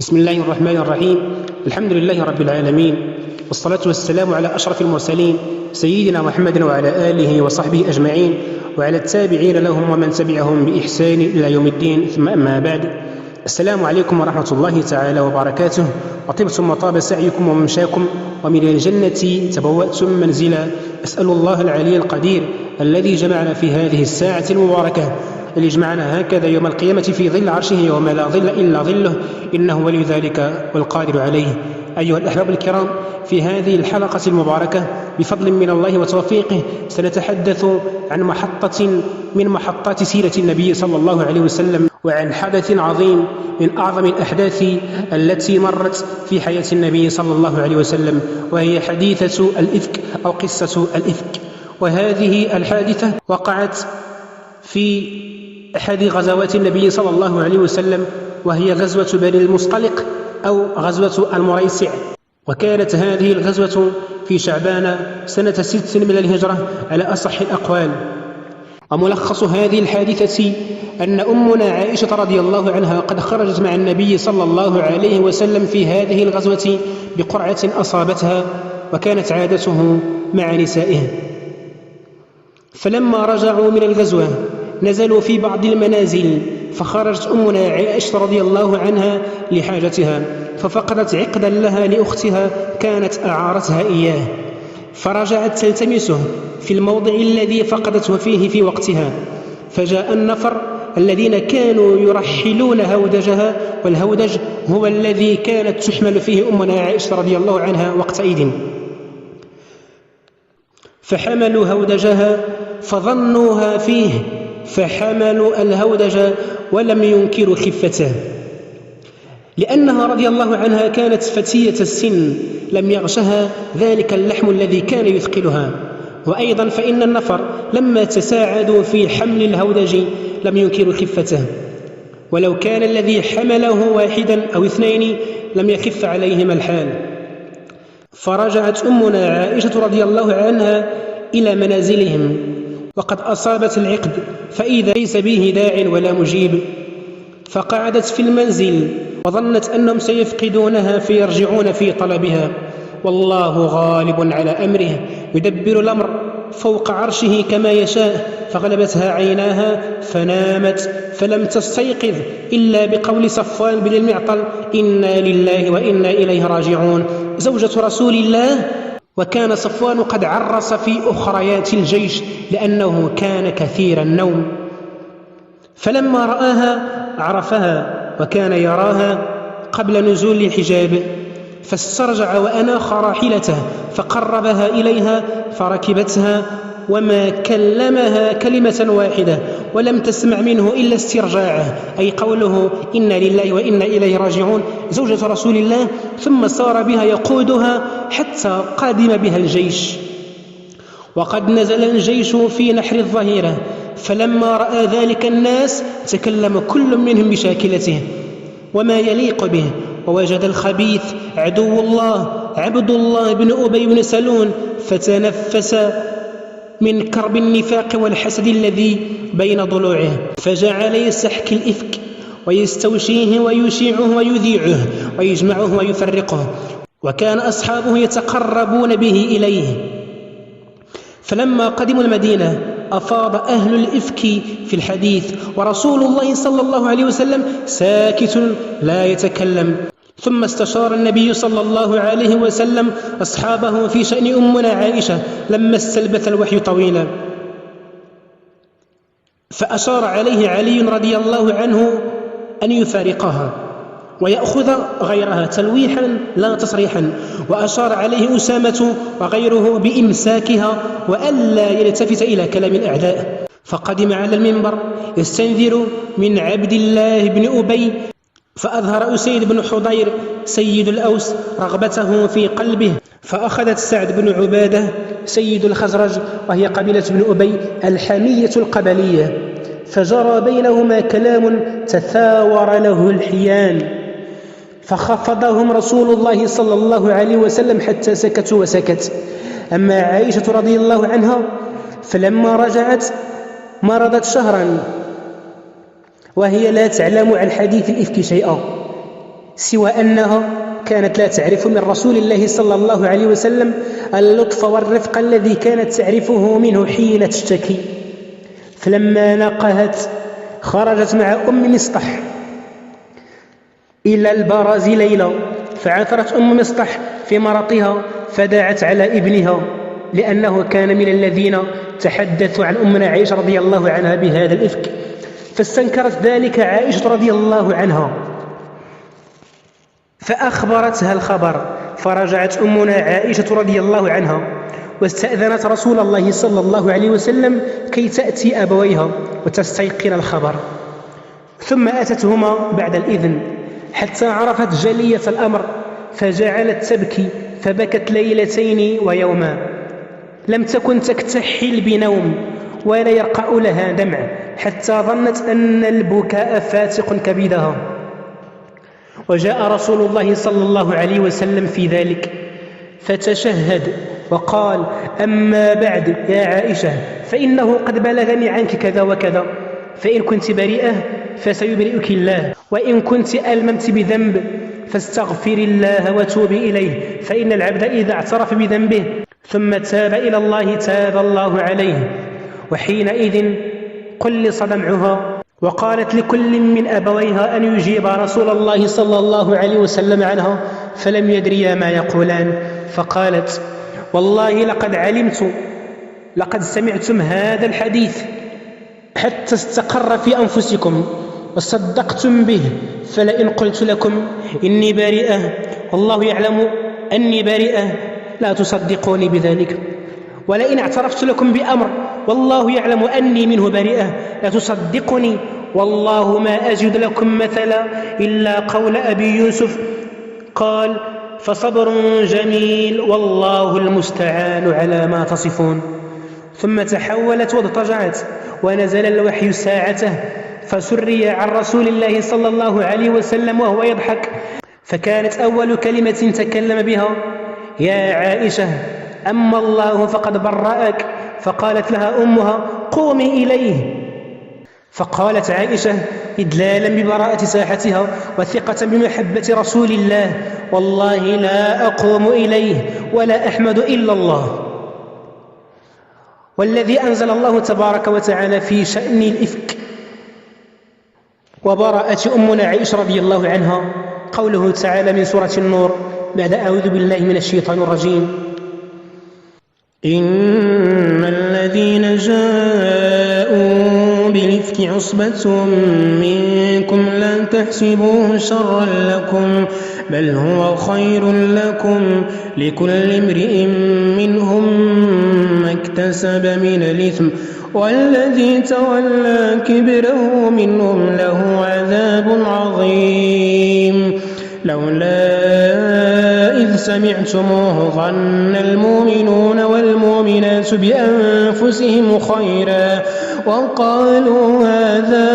بسم الله الرحمن الرحيم. الحمد لله رب العالمين، والصلاة والسلام على أشرف المرسلين سيدنا محمد وعلى آله وصحبه أجمعين وعلى التابعين لهم ومن تبعهم بإحسان إلى يوم الدين، ثم أما بعد. السلام عليكم ورحمة الله تعالى وبركاته، وطبتم وطاب سعيكم وممشاكم، ومن الجنة تبوأتم منزلا. أسأل الله العلي القدير الذي جمعنا في هذه الساعة المباركة اللي جمعنا هكذا يوم القيامة في ظل عرشه يوم لا ظل إلا ظله، إنه ولي ذلك والقادر عليه. أيها الأحباب الكرام، في هذه الحلقة المباركة بفضل من الله وتوفيقه سنتحدث عن محطة من محطات سيرة النبي صلى الله عليه وسلم، وعن حدث عظيم من أعظم الأحداث التي مرت في حياة النبي صلى الله عليه وسلم، وهي حديثة الإفك أو قصة الإفك. وهذه الحادثة وقعت في أحد غزوات النبي صلى الله عليه وسلم، وهي غزوة بني المصطلق أو غزوة المريسع. وكانت هذه الغزوة في شعبان سنة 6 من الهجرة على أصح الأقوال. وملخص هذه الحادثة أن أمنا عائشة رضي الله عنها قد خرجت مع النبي صلى الله عليه وسلم في هذه الغزوة بقرعة أصابتها، وكانت عادته مع نسائه. فلما رجعوا من الغزوة نزلوا في بعض المنازل، فخرجت أمنا عائشة رضي الله عنها لحاجتها، ففقدت عقدا لها لأختها كانت أعارتها إياه، فرجعت تلتمسه في الموضع الذي فقدته فيه في وقتها. فجاء النفر الذين كانوا يرحلون هودجها، والهودج هو الذي كانت تحمل فيه أمنا عائشة رضي الله عنها وقتئذ. فحملوا هودجها فظنوها فيه، فحملوا الهودج ولم ينكروا خفته، لأنها رضي الله عنها كانت فتية السن لم يغشها ذلك اللحم الذي كان يثقلها. وأيضا فإن النفر لما تساعدوا في حمل الهودج لم ينكروا خفته، ولو كان الذي حمله واحدا أو اثنين لم يخف عليهما الحال. فرجعت أمنا عائشة رضي الله عنها إلى منازلهم وقد أصابت العقد، فإذا ليس به داع ولا مجيب، فقعدت في المنزل وظنت أنهم سيفقدونها فيرجعون في طلبها، والله غالب على أمره يدبر الأمر فوق عرشه كما يشاء. فغلبتها عيناها فنامت، فلم تستيقظ إلا بقول صفوان بن المعطل: إنا لله وإنا إليه راجعون، زوجة رسول الله. وكان صفوان قد عرس في أخريات الجيش لأنه كان كثير النوم. فلما رآها عرفها، وكان يراها قبل نزول الحجاب، فاسترجع وأناخ راحلته فقربها إليها فركبتها، وما كلمها كلمة واحدة ولم تسمع منه إلا استرجاعه، أي قوله: إنا لله وإنا إليه راجعون، زوجة رسول الله. ثم سار بها يقودها حتى قادم بها الجيش. وقد نزل الجيش في نحر الظهيرة، فلما رأى ذلك الناس تكلم كل منهم بشاكلته وما يليق به، ووجد الخبيث عدو الله عبد الله بن أبي بن سلول، فتنفس من كرب النفاق والحسد الذي بين ضلوعه، فجعل يستحكي الإفك ويستوشيه ويشيعه ويذيعه ويجمعه ويفرقه، وكان أصحابه يتقربون به إليه. فلما قدموا المدينة أفاض أهل الإفك في الحديث، ورسول الله صلى الله عليه وسلم ساكت لا يتكلم. ثم استشار النبي صلى الله عليه وسلم أصحابه في شأن أمنا عائشة لما استلبث الوحي طويلا، فأشار عليه علي رضي الله عنه أن يفارقها ويأخذ غيرها تلويحا لا تصريحا، وأشار عليه أسامة وغيره بإمساكها وألا يلتفت إلى كلام الأعداء. فقدم على المنبر يستنذر من عبد الله بن أبي، فأظهر أسيد بن حضير سيد الأوس رغبته في قلبه، فأخذت سعد بن عبادة سيد الخزرج وهي قبيلة بن أبي الحمية القبلية، فجرى بينهما كلام تثاور له الحيان، فخفضهم رسول الله صلى الله عليه وسلم حتى سكتوا وسكت. أما عائشة رضي الله عنها فلما رجعت مرضت شهرا وهي لا تعلم عن حديث الإفك شيئا، سوى أنها كانت لا تعرف من رسول الله صلى الله عليه وسلم اللطف والرفق الذي كانت تعرفه منه حين تشتكي. فلما نقهت خرجت مع أم مصطح إلى البرز ليلة، فعثرت أم مصطح في مرضها فدعت على ابنها، لأنه كان من الذين تحدثوا عن أمنا عائشة رضي الله عنها بهذا الإفك. فاستنكرت ذلك عائشة رضي الله عنها فأخبرتها الخبر، فرجعت أمنا عائشة رضي الله عنها واستأذنت رسول الله صلى الله عليه وسلم كي تأتي أبويها وتستيقن الخبر. ثم أتتهما بعد الإذن حتى عرفت جلية الأمر، فجعلت تبكي فبكت ليلتين ويوما، لم تكن تكتحل بنوم ولا يرقع لها دمع، حتى ظنت أن البكاء فاتق كبدها. وجاء رسول الله صلى الله عليه وسلم في ذلك فتشهد وقال: أما بعد يا عائشة، فإنه قد بلغني عنك كذا وكذا، فإن كنت بريئة فسيبرئك الله، وإن كنت ألممت بذنب فاستغفر الله وتوبي إليه، فإن العبد إذا اعترف بذنبه ثم تاب إلى الله تاب الله عليه. وحينئذ قلص دمعها، وقالت لكل من أبويها أن يجيب رسول الله صلى الله عليه وسلم عنها، فلم يدريا ما يقولان. فقالت: والله لقد سمعتم هذا الحديث حتى استقر في أنفسكم وصدقتم به، فلئن قلت لكم إني بريئة والله يعلم أني بريئة لا تصدقوني بذلك، ولئن اعترفت لكم بأمر والله يعلم أني منه بريئة لا تصدقني، والله ما أجد لكم مثلا إلا قول أبي يوسف قال: فصبر جميل والله المستعان على ما تصفون. ثم تحولت واضطجعت، ونزل الوحي ساعته، فسري عن رسول الله صلى الله عليه وسلم وهو يضحك، فكانت أول كلمة تكلم بها: يا عائشة أما الله فقد برأك. فقالت لها أمها: قومي إليه. فقالت عائشة إدلالا ببراءة ساحتها وثقة بمحبة رسول الله: والله لا أقوم إليه ولا أحمد إلا الله. والذي أنزل الله تبارك وتعالى في شأن الإفك وبراءة أمنا عائشة رضي الله عنها قوله تعالى من سورة النور بعد أعوذ بالله من الشيطان الرجيم: إن الذين جاءوا بالإفك عصبة منكم لا تحسبوه شرا لكم بل هو خير لكم، لكل امرئ منهم ما اكتسب من الإثم، والذي تولى كبره منهم له عذاب عظيم. لولا إذ سمعتموه ظن المؤمنون والمؤمنات بأنفسهم خيرا وقالوا هذا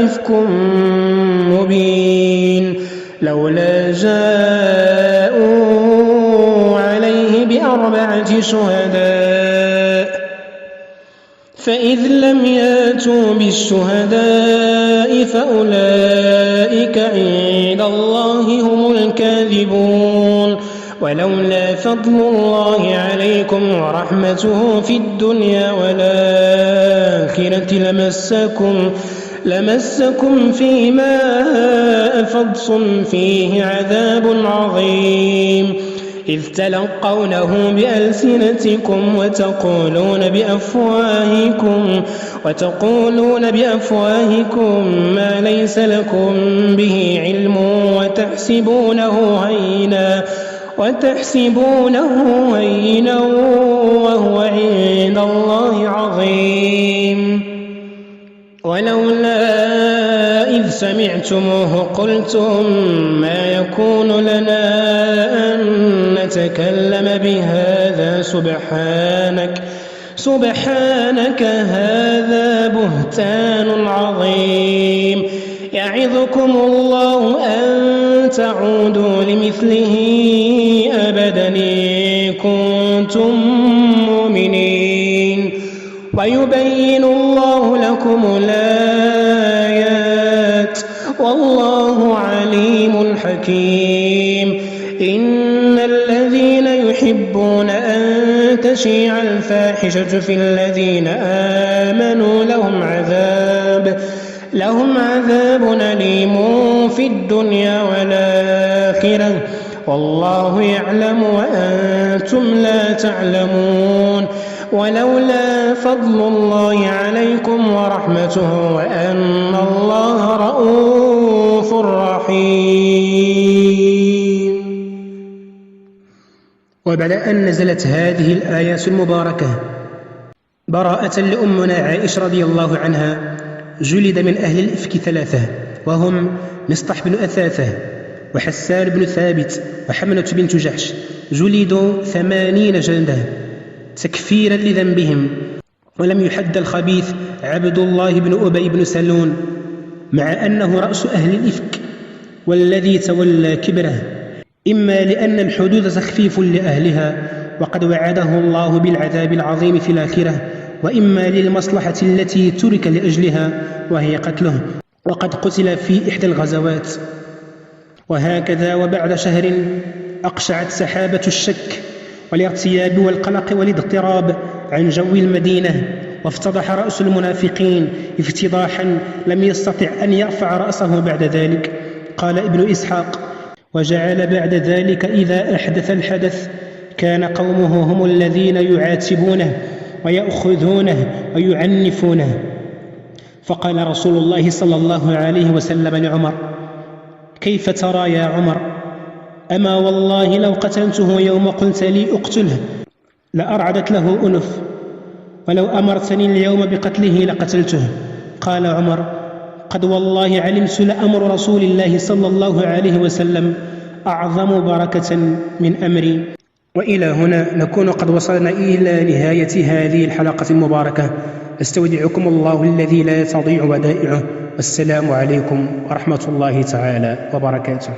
إفك مبين، لولا جاءوا عليه بأربعة شهداء فإذ لم ياتوا بالشهداء فأولئك عند الله هم الكاذبون. ولولا فضل الله عليكم ورحمته في الدنيا والآخرة لمسكم فيما أفضتم فيه عذاب عظيم، إذ تلقونه بألسنتكم وتقولون بأفواهكم ما ليس لكم به علم وتحسبونه هينا وهو عند الله عظيم. ولولا إذ سمعتموه قلتم ما يكون لنا أن نتكلم بهذا سبحانك هذا بهتان عظيم. يعظكم الله أن تعودوا لمثله أبدا إن كنتم مؤمنين، ويبين الله لكم الآيات والله عليم حكيم إن الذين يحبون أن تشيع الفاحشة في الذين آمنوا لهم عذاب أليم في الدنيا والآخرة والله يعلم وأنتم لا تعلمون ولولا فضل الله عليكم ورحمته وأن الله رؤوف رحيم. وبعد أن نزلت هذه الآيات المباركة براءة لأمنا عائشة رضي الله عنها جلد من أهل الإفك 3 وهم مصطح بن أثاثة وحسان بن ثابت وحمنة بنت جحش، جلدوا 80 جلدة تكفيرا لذنبهم، ولم يحد الخبيث عبد الله بن أبي بن سلول مع أنه رأس أهل الإفك والذي تولى كبره، إما لأن الحدود تخفيف لأهلها وقد وعده الله بالعذاب العظيم في الآخرة، وإما للمصلحة التي ترك لأجلها وهي قتله، وقد قتل في إحدى الغزوات. وهكذا وبعد شهر أقشعت سحابة الشك والارتياب والقلق والاضطراب عن جو المدينة، وافتضح رأس المنافقين افتضاحا لم يستطع أن يرفع رأسه بعد ذلك. قال ابن إسحاق: وجعل بعد ذلك إذا أحدث الحدث كان قومه هم الذين يعاتبونه ويأخذونه ويعنفونه. فقال رسول الله صلى الله عليه وسلم لعمر: كيف ترى يا عمر؟ أما والله لو قتلته يوم قلت لي اقتله لأرعدت له أنف، ولو أمرتني اليوم بقتله لقتلته. قال عمر: قد والله علمت لأمر رسول الله صلى الله عليه وسلم أعظم بركة من أمري. وإلى هنا نكون قد وصلنا إلى نهاية هذه الحلقة المباركة. أستودعكم الله الذي لا تضيع ودائعه، والسلام عليكم ورحمة الله تعالى وبركاته.